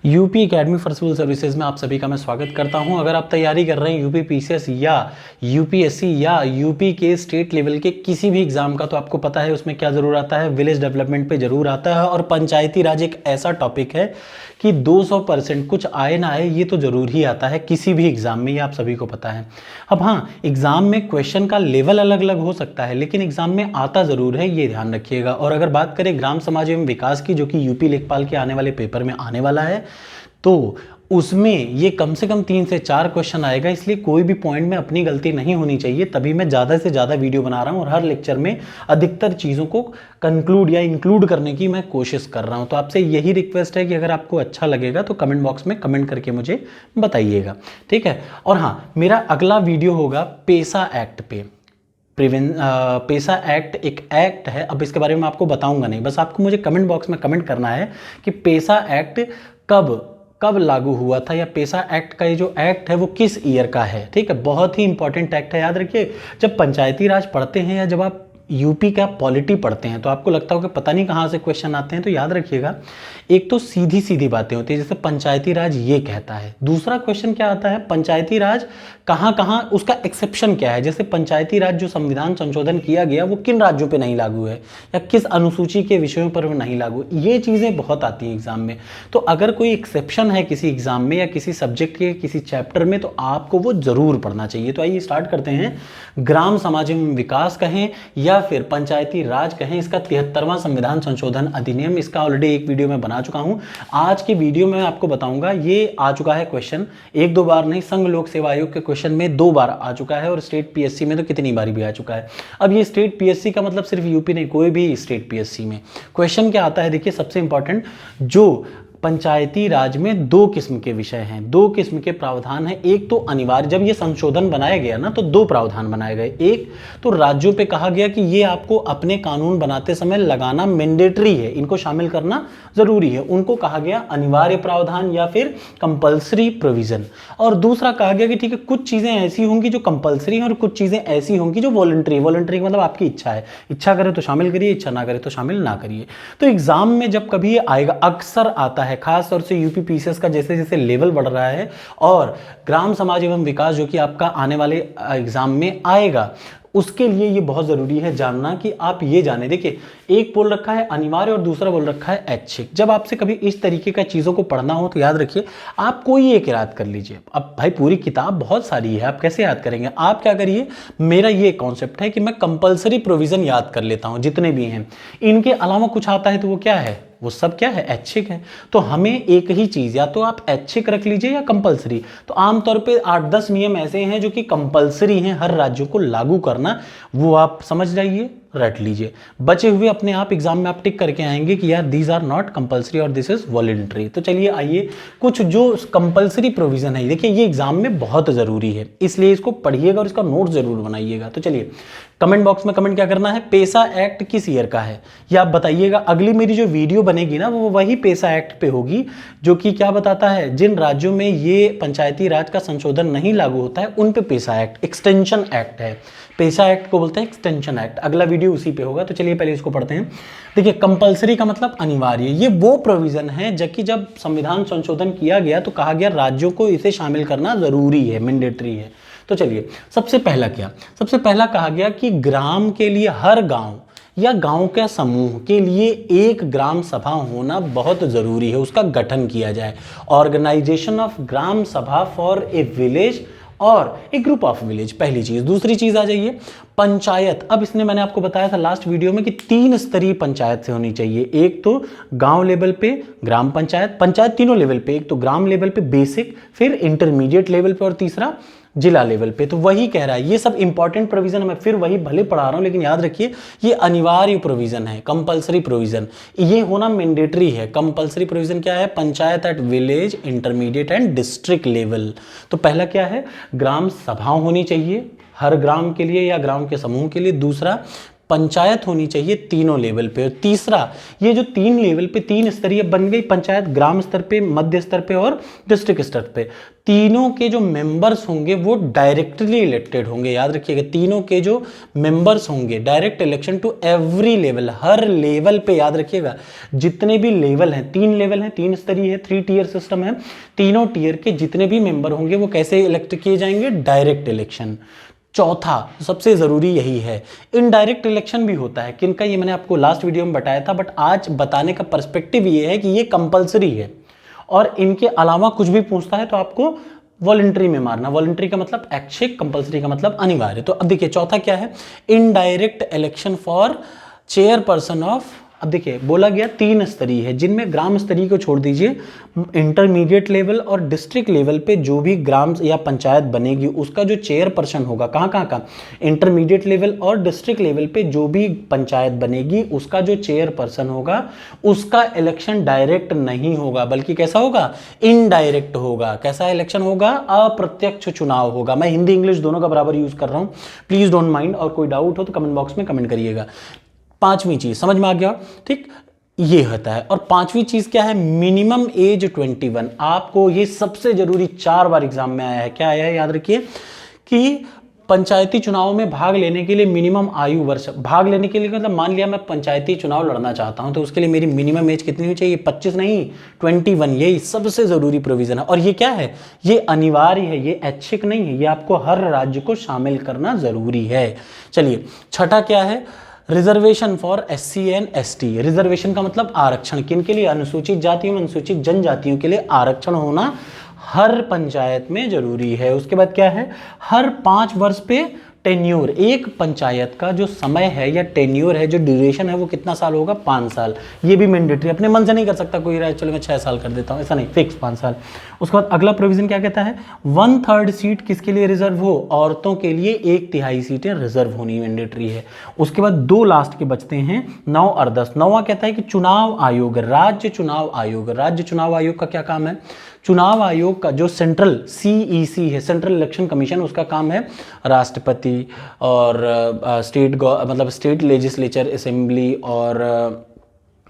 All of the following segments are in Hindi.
UP academy for civil services में आप सभी का मैं स्वागत करता हूं। अगर आप तैयारी कर रहे हैं यूपी पीसीएस या यूपीएससी या यूपी के स्टेट लेवल के किसी भी एग्जाम का, तो आपको पता है उसमें क्या जरूर आता है, विलेज डेवलपमेंट पे जरूर आता है। और पंचायती राज एक ऐसा टॉपिक है कि 200% कुछ आए ना आए ये तो जरूर ही आता है किसी भी एग्जाम में, ये आप सभी को पता है। अब हाँ, एग्जाम में क्वेश्चन का लेवल अलग अलग हो सकता है, लेकिन एग्जाम में आता जरूर है, ये ध्यान रखिएगा। और अगर बात करें ग्राम समाज एवं विकास की, जो कि यूपी लेखपाल के आने वाले पेपर में आने वाला है, तो उसमें ये कम से कम 3 से 4 क्वेश्चन आएगा। इसलिए कोई भी पॉइंट में अपनी गलती नहीं होनी चाहिए, तभी मैं ज़्यादा से ज़्यादा वीडियो बना रहा हूँ और हर लेक्चर में अधिकतर चीज़ों को कंक्लूड या इंक्लूड करने की मैं कोशिश कर रहा हूँ। तो आपसे यही रिक्वेस्ट है कि अगर आपको अच्छा लगेगा तो कमेंट बॉक्स में कमेंट करके मुझे बताइएगा, ठीक है। और हाँ, मेरा अगला वीडियो होगा पेसा एक्ट पे। पेसा एक्ट एक एक्ट है, अब इसके बारे में आपको बताऊंगा नहीं, बस आपको मुझे कमेंट बॉक्स में कमेंट करना है कि पेसा एक्ट कब लागू हुआ था, या पेसा एक्ट का ये जो एक्ट है वो किस ईयर का है, ठीक है। बहुत ही इंपॉर्टेंट एक्ट है, याद रखिए। जब पंचायती राज पढ़ते हैं या जब आप यूपी का पॉलिटी पढ़ते हैं तो आपको लगता हो कि पता नहीं कहाँ से क्वेश्चन आते हैं, तो याद रखिएगा, एक तो सीधी सीधी बातें होती है, जैसे पंचायती राज ये कहता है। दूसरा क्वेश्चन क्या आता है, पंचायती राज कहाँ कहाँ, उसका एक्सेप्शन क्या है। जैसे पंचायती राज जो संविधान संशोधन किया गया वो किन राज्यों पे नहीं लागू है, या किस अनुसूची के विषयों पर वो नहीं लागू, ये चीज़ें बहुत आती हैं एग्जाम में। तो अगर कोई एक्सेप्शन है किसी एग्जाम में या किसी सब्जेक्ट के किसी चैप्टर में, तो आपको वो जरूर पढ़ना चाहिए। तो आइए स्टार्ट करते हैं। ग्राम समाज एवं विकास कहें या फिर पंचायती राज कहें, इसका 73वां संविधान संशोधन अधिनियम, इसका ऑलरेडी एक वीडियो में बना चुका हूं। आज की वीडियो में आपको बताऊंगा, ये आ चुका है क्वेश्चन, 1-2 बार नहीं, संघ लोक सेवा आयोग के क्वेश्चन में 2 बार आ चुका है, और स्टेट पीएससी में तो कितनी बारी भी आ चुका है। अब ये स्टेट पीएससी का मतलब सिर्फ यूपी नहीं, कोई भी स्टेट पीएससी में क्वेश्चन क्या आता है, देखिए सबसे इंपॉर्टेंट, जो पंचायती राज में 2 किस्म के विषय हैं, 2 किस्म के प्रावधान हैं। एक तो अनिवार्य, जब ये संशोधन बनाया गया ना तो 2 प्रावधान बनाए गए। एक तो राज्यों पे कहा गया कि ये आपको अपने कानून बनाते समय लगाना मैंडेटरी है, इनको शामिल करना जरूरी है, उनको कहा गया अनिवार्य प्रावधान या फिर कंपल्सरी प्रोविजन। और दूसरा कहा गया कि ठीक है, कुछ चीजें ऐसी होंगी जो कंपल्सरी हैं और कुछ चीजें ऐसी होंगी जो वॉलंटरी। वॉलंटरी मतलब आपकी इच्छा है, इच्छा करे तो शामिल करिए, इच्छा ना करे तो शामिल ना करिए। तो एग्जाम में जब कभी ये आएगा, अक्सर आता है, खास तौर से यूपी पीसीएस का जैसे जैसे लेवल बढ़ रहा है, और ग्राम समाज एवं विकास जो कि आपका आने वाले एग्जाम में आएगा, उसके लिए ये बहुत जरूरी है जानना कि आप ये जाने। देखिए, एक बोल रखा है अनिवार्य और दूसरा बोल रखा है ऐच्छिक। जब आपसे कभी इस तरीके का चीजों को पढ़ना हो तो याद रखिए, आप कोई एक याद कर लीजिए। अब भाई पूरी किताब बहुत सारी है, आप कैसे याद करेंगे। आप क्या करिए, मेरा ये कॉन्सेप्ट है कि मैं कंपल्सरी प्रोविजन याद कर लेता हूं जितने भी हैं, इनके अलावा कुछ आता है तो वो क्या है, वो सब क्या है, ऐच्छिक है। तो हमें एक ही चीज, या तो आप ऐच्छिक रख लीजिए या कंपलसरी। तो आमतौर पे 8-10 नियम ऐसे हैं जो कि कंपलसरी हैं हर राज्य को लागू करना, वो आप समझ जाइए, रट लीजिए। बचे हुए अपने आप एग्जाम में आप टिक करके आएंगे कि यार दीज आर नॉट कंपलसरी और दिस इज वॉलंटरी। तो चलिए आइए, कुछ जो कंपलसरी प्रोविजन है, देखिए ये एग्जाम में बहुत जरूरी है, इसलिए इसको पढ़िएगा और इसका नोट जरूर बनाइएगा। तो चलिए कमेंट बॉक्स में कमेंट क्या करना है, पेसा एक्ट किस ईयर का है ये आप बताइएगा। अगली मेरी जो वीडियो बनेगी ना वो वही पेसा एक्ट पे होगी, जो कि क्या बताता है, जिन राज्यों में ये पंचायती राज का संशोधन नहीं लागू होता है उन पे पेसा एक्ट, एक्सटेंशन एक्ट है। पेसा एक्ट को बोलते हैं एक्सटेंशन एक्ट। अगला वीडियो उसी पे होगा। तो चलिए पहले इसको पढ़ते हैं। देखिए, कंपलसरी का मतलब अनिवार्य, ये वो प्रोविजन है जबकि जब संविधान संशोधन किया गया तो कहा गया राज्यों को इसे शामिल करना जरूरी है, मैंडेटरी है। तो चलिए, सबसे पहला क्या, सबसे पहला कहा गया कि ग्राम के लिए, हर गांव या गांव के समूह के लिए एक ग्राम सभा होना बहुत जरूरी है, उसका गठन किया जाए। ऑर्गेनाइजेशन ऑफ ग्राम सभा फॉर ए विलेज और ए ग्रुप ऑफ विलेज, पहली चीज। दूसरी चीज आ जाइए पंचायत। अब इसने मैंने आपको बताया था लास्ट वीडियो में कि 3 स्तरीय पंचायत से होनी चाहिए। एक तो गांव लेवल पे ग्राम पंचायत, पंचायत तीनों लेवल पे, एक तो ग्राम लेवल पे बेसिक, फिर इंटरमीडिएट लेवल पे, और तीसरा जिला लेवल पे। तो वही कह रहा है, ये सब इंपॉर्टेंट प्रोविजन है, मैं फिर वही भले पढ़ा रहा हूं, लेकिन याद रखिए ये अनिवार्य प्रोविजन है, कंपलसरी प्रोविजन, ये होना मैंडेटरी है। कंपलसरी प्रोविजन क्या है, panchayat at village, intermediate and district level. तो पहला क्या है, ग्राम सभा होनी चाहिए हर ग्राम के लिए या ग्राम के समूह के लिए। दूसरा, पंचायत होनी चाहिए तीनों लेवल पे। और तीसरा, ये जो 3 लेवल पे 3 स्तरीय बन गई पंचायत, ग्राम स्तर पे, मध्य स्तर पे और डिस्ट्रिक्ट स्तर पे, तीनों के जो मेंबर्स होंगे वो डायरेक्टली इलेक्टेड होंगे। याद रखिएगा, तीनों के जो मेंबर्स होंगे, direct election to every level, हर लेवल पे। याद रखिएगा, जितने भी लेवल हैं, 3 लेवल हैं, 3 स्तरीय है, 3 टियर सिस्टम है, तीनों टियर के जितने भी मेंबर होंगे वो कैसे इलेक्ट किए जाएंगे? Direct election. चौथा, सबसे जरूरी यही है, इनडायरेक्ट इलेक्शन भी होता है। किनका? ये मैंने आपको लास्ट वीडियो में बताया था, बट आज बताने का पर्सपेक्टिव ये है कि ये कंपलसरी है और इनके अलावा कुछ भी पूछता है तो आपको वॉलंटरी में मारना। वॉलंटरी का मतलब ऐच्छिक, कंपलसरी का मतलब अनिवार्य। तो अब देखिए चौथा क्या है? Indirect election for chairperson of. अब देखिए बोला गया 3 स्तरीय है, जिनमें ग्राम स्तरीय को छोड़ दीजिए, इंटरमीडिएट लेवल और डिस्ट्रिक्ट लेवल पे जो भी ग्राम या पंचायत बनेगी उसका जो चेयरपर्सन होगा, कहाँ कहाँ का? इंटरमीडिएट लेवल और डिस्ट्रिक्ट लेवल पे जो भी पंचायत बनेगी उसका जो चेयरपर्सन होगा उसका इलेक्शन डायरेक्ट नहीं होगा, बल्कि कैसा होगा? इनडायरेक्ट होगा। कैसा इलेक्शन होगा? अप्रत्यक्ष चुनाव होगा। मैं हिंदी इंग्लिश दोनों का बराबर यूज कर रहा हूँ, प्लीज डोंट माइंड। और कोई डाउट हो तो कमेंट बॉक्स में कमेंट करिएगा। 5वीं चीज समझ में आ गया? ठीक, ये होता है। और 5वीं चीज क्या है? Minimum age 21। आपको ये सबसे जरूरी 4 बार एग्जाम में आया है। क्या आया है? याद रखिए कि पंचायती चुनाव में भाग लेने के लिए मिनिमम आयु वर्ष, भाग लेने के लिए मतलब मान लिया मैं पंचायती चुनाव लड़ना चाहता हूं तो उसके लिए मेरी मिनिमम एज कितनी होनी चाहिए? 25 नहीं, 21। ये सबसे जरूरी प्रोविजन है। और ये क्या है? ये अनिवार्य है, ये ऐच्छिक नहीं है, ये आपको हर राज्य को शामिल करना जरूरी है। चलिए, छठा क्या है? Reservation for SC and ST। Reservation का मतलब आरक्षण। किन के लिए? अनुसूचित जातियों, अनुसूचित जनजातियों के लिए आरक्षण होना हर पंचायत में जरूरी है। उसके बाद क्या है? हर 5 वर्ष पे टेन्योर, एक पंचायत का जो समय है या टेन्योर है, जो ड्यूरेशन है, वो कितना साल होगा? 5 साल। ये भी मैंडेटरी, अपने मन से नहीं कर सकता कोई राय चलो मैं 6 साल कर देता हूं, ऐसा नहीं, फिक्स 5 साल। उसके बाद अगला प्रोविजन क्या कहता है? 1/3 सीट किसके लिए रिजर्व हो? औरतों के लिए 1/3 सीटें रिजर्व होनी मैंडेटरी है। उसके बाद 2 लास्ट के बचते हैं, 9 और 10। 9वां कहता है कि चुनाव आयोग, राज्य चुनाव आयोग। राज्य चुनाव आयोग का क्या काम है? चुनाव आयोग का जो सेंट्रल CEC है, सेंट्रल इलेक्शन कमीशन, उसका काम है राष्ट्रपति और मतलब स्टेट लेजिस्लेचर असेंबली और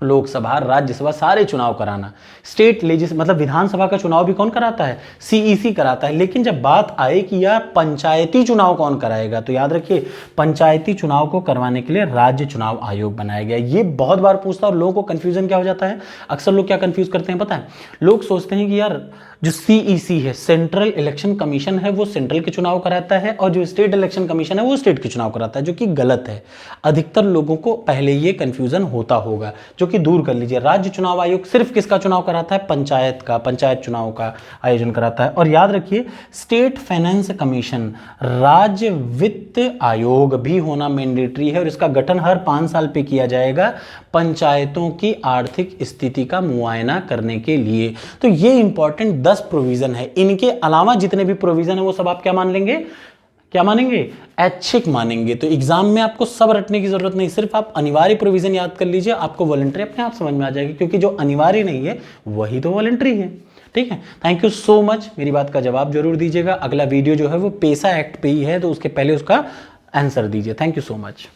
लोकसभा, राज्यसभा, सारे चुनाव कराना। स्टेट मतलब विधानसभा का चुनाव भी कौन कराता है? CEC कराता है। लेकिन जब बात आए कि यार पंचायती चुनाव कौन कराएगा, तो याद रखिए पंचायती चुनाव को करवाने के लिए राज्य चुनाव आयोग बनाया गया। ये बहुत बार पूछता है और लोगों को कंफ्यूजन क्या हो जाता है? अक्सर लोग क्या कंफ्यूज करते हैं पता है? लोग सोचते हैं कि यार जो CEC है, सेंट्रल इलेक्शन कमीशन है, वो सेंट्रल के चुनाव कराता है और जो स्टेट इलेक्शन कमीशन है वो स्टेट के चुनाव कराता है, जो कि गलत है। अधिकतर लोगों को पहले ये कंफ्यूजन होता होगा, जो कि दूर कर लीजिए। राज्य चुनाव आयोग सिर्फ किसका चुनाव कराता है? पंचायत का, पंचायत चुनाव का आयोजन कराता है। और याद रखिए स्टेट फाइनेंस कमीशन, राज्य वित्त आयोग भी होना मैंडेटरी है और इसका गठन हर 5 साल पे किया जाएगा पंचायतों की आर्थिक स्थिति का मुआयना करने के लिए। तो ये इंपॉर्टेंट 10 प्रोविजन है। इनके अलावा जितने भी प्रोविजन है वो सब आप क्या मान लेंगे? क्या मानेंगे? ऐच्छिक मानेंगे। तो एग्जाम में आपको सब रटने की जरूरत नहीं, सिर्फ आप अनिवार्य प्रोविजन याद कर लीजिए, आपको वॉलंटरी अपने आप समझ में आ जाएगी, क्योंकि जो अनिवार्य नहीं है वही तो वॉलंटरी है। ठीक है, थैंक यू सो मच। मेरी बात का जवाब जरूर दीजिएगा। अगला वीडियो जो है वो पेसा एक्ट पे ही है, तो उसके पहले उसका आंसर दीजिए। Thank you so much.